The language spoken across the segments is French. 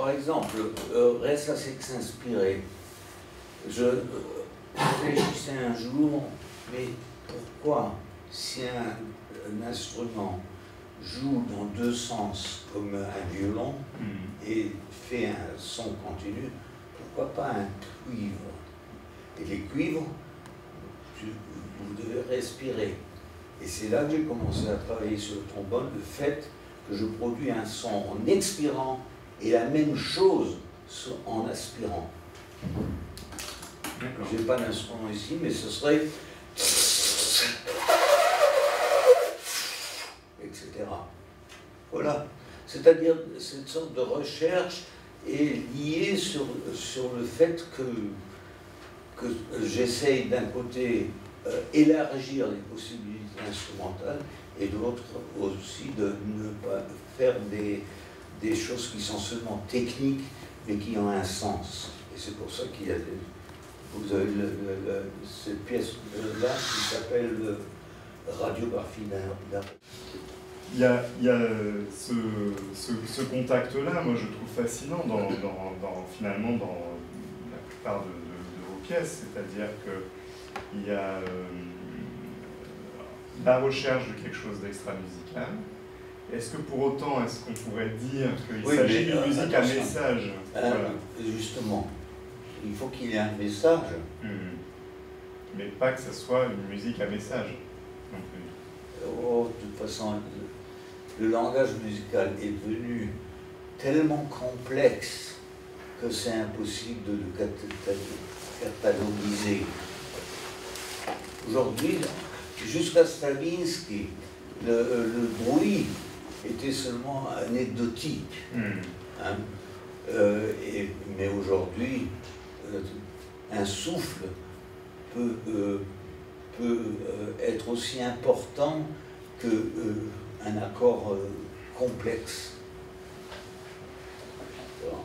par exemple, reste à s'inspirer. Je réfléchissais un jour, mais pourquoi, si un instrument joue dans deux sens comme un violon et fait un son continu, pourquoi pas un cuivre? Et les cuivres, vous devez respirer. Et c'est là que j'ai commencé à travailler sur le trombone, le fait que je produis un son en expirant et la même chose en aspirant. Je n'ai pas d'instrument ici, mais ce serait... etc. Voilà. C'est-à-dire, cette sorte de recherche est liée sur le fait que j'essaye d'un côté élargir les possibilités instrumentales et de l'autre aussi de ne pas faire des choses qui sont seulement techniques mais qui ont un sens. Et c'est pour ça qu'il y a vous avez cette pièce-là qui s'appelle Radiographie d'art. Il y a ce contact-là, moi je trouve fascinant finalement dans la plupart de vos pièces, c'est-à-dire qu'il y a la recherche de quelque chose d'extra-musical. Est-ce que pour autant, est-ce qu'on pourrait dire qu'il s'agit d'une musique à message? Voilà. Justement, il faut qu'il y ait un message. Mais pas que ce soit une musique à message non plus. Oh, de toute façon, le langage musical est devenu tellement complexe que c'est impossible de le catalogiser. Aujourd'hui, jusqu'à Stravinsky, le bruit était seulement anecdotique. Hein? Mais aujourd'hui, un souffle peut être aussi important qu'un accord complexe. Voilà.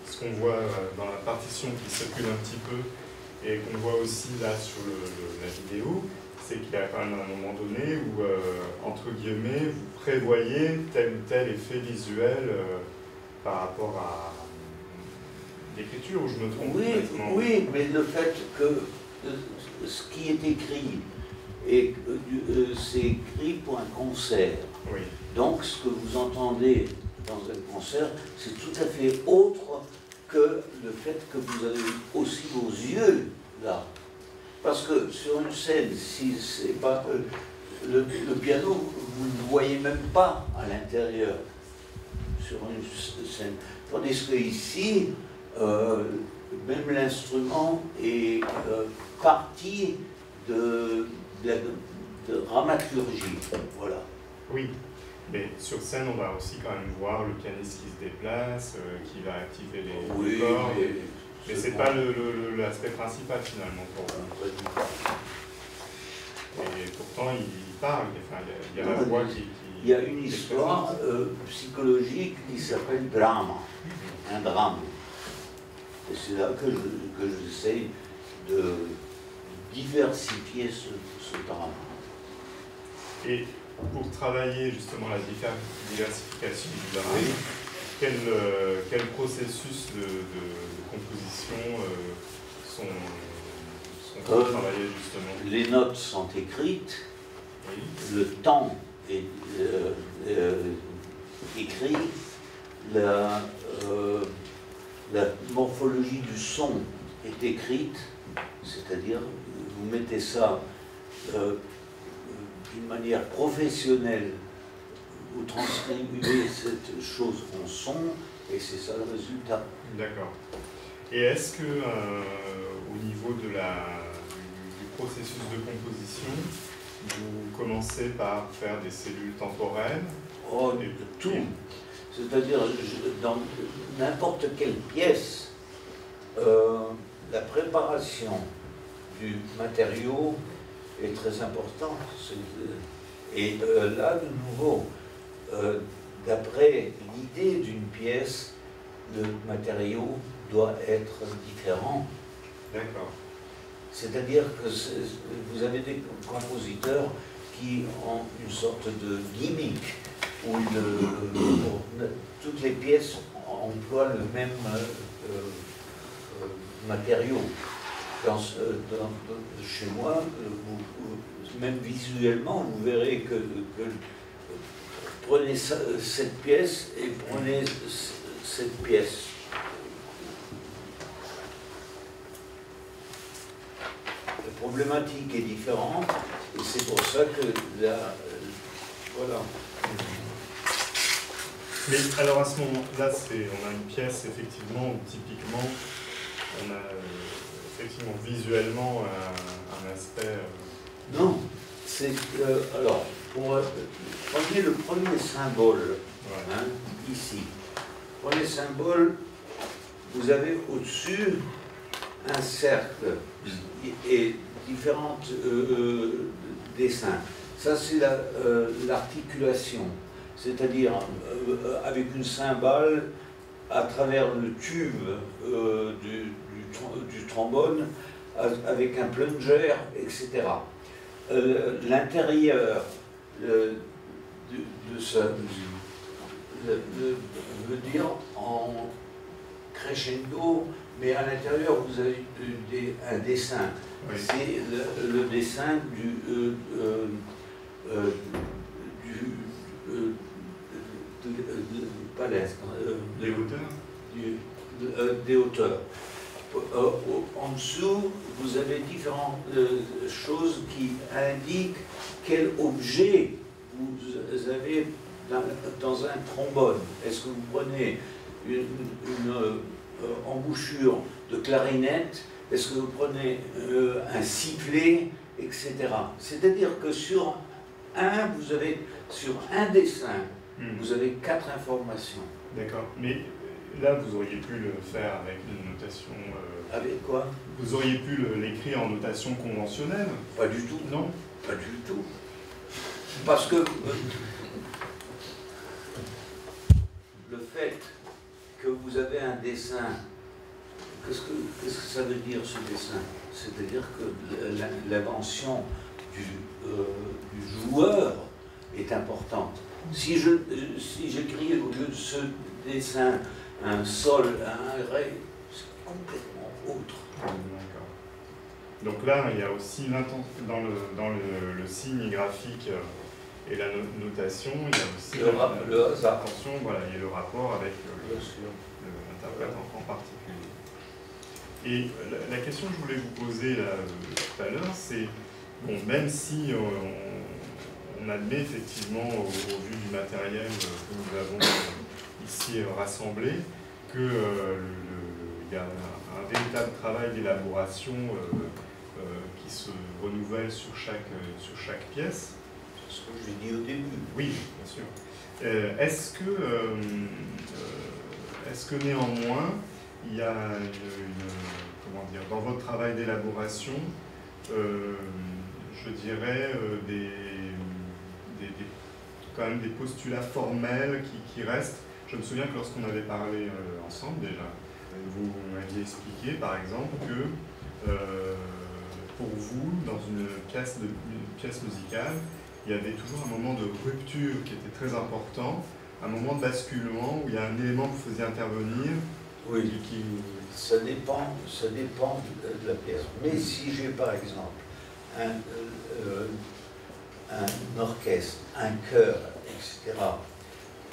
Ce qu'on voit dans la partition qui circule un petit peu et qu'on voit aussi là sur la vidéo, c'est qu'il y a quand même un moment donné où, entre guillemets, vous prévoyez tel ou tel effet visuel par rapport à l'écriture, où je me trompe complètement. Oui, mais le fait que ce qui est écrit, c'est écrit pour un concert. Oui. Donc, ce que vous entendez dans un concert, c'est tout à fait autre que le fait que vous avez aussi vos yeux là. Parce que sur une scène, si c'est pas le piano, vous ne le voyez même pas à l'intérieur sur une scène. Tandis que ici, même l'instrument est partie de dramaturgie. Voilà. Oui. Mais sur scène, on va aussi quand même voir le pianiste qui se déplace, qui va activer les cordes. Mais c'est pas l'aspect principal finalement pour vous. Et pourtant, il parle, enfin, il y a la voix qui... Il y a une histoire psychologique qui s'appelle drame, un drame. Et c'est là que j'essaye de diversifier ce drame. Et pour travailler justement la diversification du drame, quel processus de composition sont travaillés justement? Les notes sont écrites, oui. Le temps est écrit, la morphologie du son est écrite, c'est-à-dire vous mettez ça d'une manière professionnelle, vous transcrivez cette chose en son et c'est ça le résultat. D'accord. Et est-ce que au niveau du processus de composition, vous commencez par faire des cellules temporelles? Oh, tout. C'est-à-dire, dans n'importe quelle pièce, la préparation du matériau est très importante. Et là, de nouveau, d'après l'idée d'une pièce, le matériau doit être différent. D'accord. C'est-à-dire que vous avez des compositeurs qui ont une sorte de gimmick. où toutes les pièces emploient le même matériau. Chez moi, même visuellement, vous verrez que prenez cette pièce et prenez cette pièce. La problématique est différente et c'est pour ça que voilà. Mais alors à ce moment-là, on a une pièce effectivement où typiquement on a effectivement visuellement un aspect. Non, c'est alors prenez le premier symbole, ouais. Hein, ici. Premier symbole, vous avez au-dessus un cercle et différents dessins. Ça, c'est l'articulation, c'est-à-dire avec une cymbale à travers le tube du trombone, avec un plunger, etc. L'intérieur de ça veut dire en crescendo, mais à l'intérieur vous avez un dessin. Oui. C'est le dessin des hauteurs. Des hauteurs. En dessous, vous avez différentes choses qui indiquent quel objet vous avez dans un trombone. Est-ce que vous prenez une embouchure de clarinette? Est-ce que vous prenez un sifflet, etc. C'est-à-dire que sur un dessin, vous avez 4 informations. D'accord. Mais là, vous auriez pu le faire avec une notation... Avec quoi? Vous auriez pu l'écrire en notation conventionnelle? Pas du tout. Non? Pas du tout. Parce que le fait que vous avez un dessin, qu'est-ce que ça veut dire ce dessin? C'est-à-dire que l'invention du joueur est importante. Si j'écris au lieu de ce dessin un sol, un ré, c'est complètement autre. Donc là, il y a aussi dans le signe graphique et la notation, il y a aussi le hasard. Attention, voilà, il y a le rapport avec l'interprète en particulier. Et la question que je voulais vous poser là, tout à l'heure, c'est, bon, même si on admet effectivement, au vu du matériel que nous avons ici rassemblé, qu'il y a un véritable travail d'élaboration qui se renouvelle sur chaque pièce. C'est ce que j'ai dit au début. Oui, bien sûr. Est-ce que néanmoins, il y a comment dire, dans votre travail d'élaboration, je dirais quand même des postulats formels qui restent? Je me souviens que lorsqu'on avait parlé ensemble déjà, vous m'aviez expliqué par exemple que pour vous, dans une pièce musicale, il y avait toujours un moment de rupture qui était très important, un moment de basculement où il y a un élément que vous faisiez intervenir. Oui, ça dépend de la pièce. Mais si j'ai par exemple un orchestre, un chœur, etc.,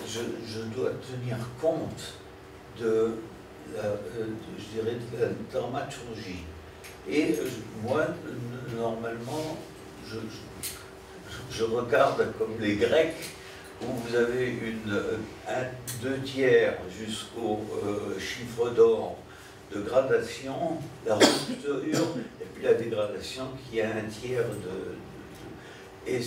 je dois tenir compte de la dramaturgie. Et moi, normalement, je regarde comme les Grecs, où vous avez 2/3 jusqu'au chiffre d'or de gradation, la rupture, et puis la dégradation qui est 1/3 et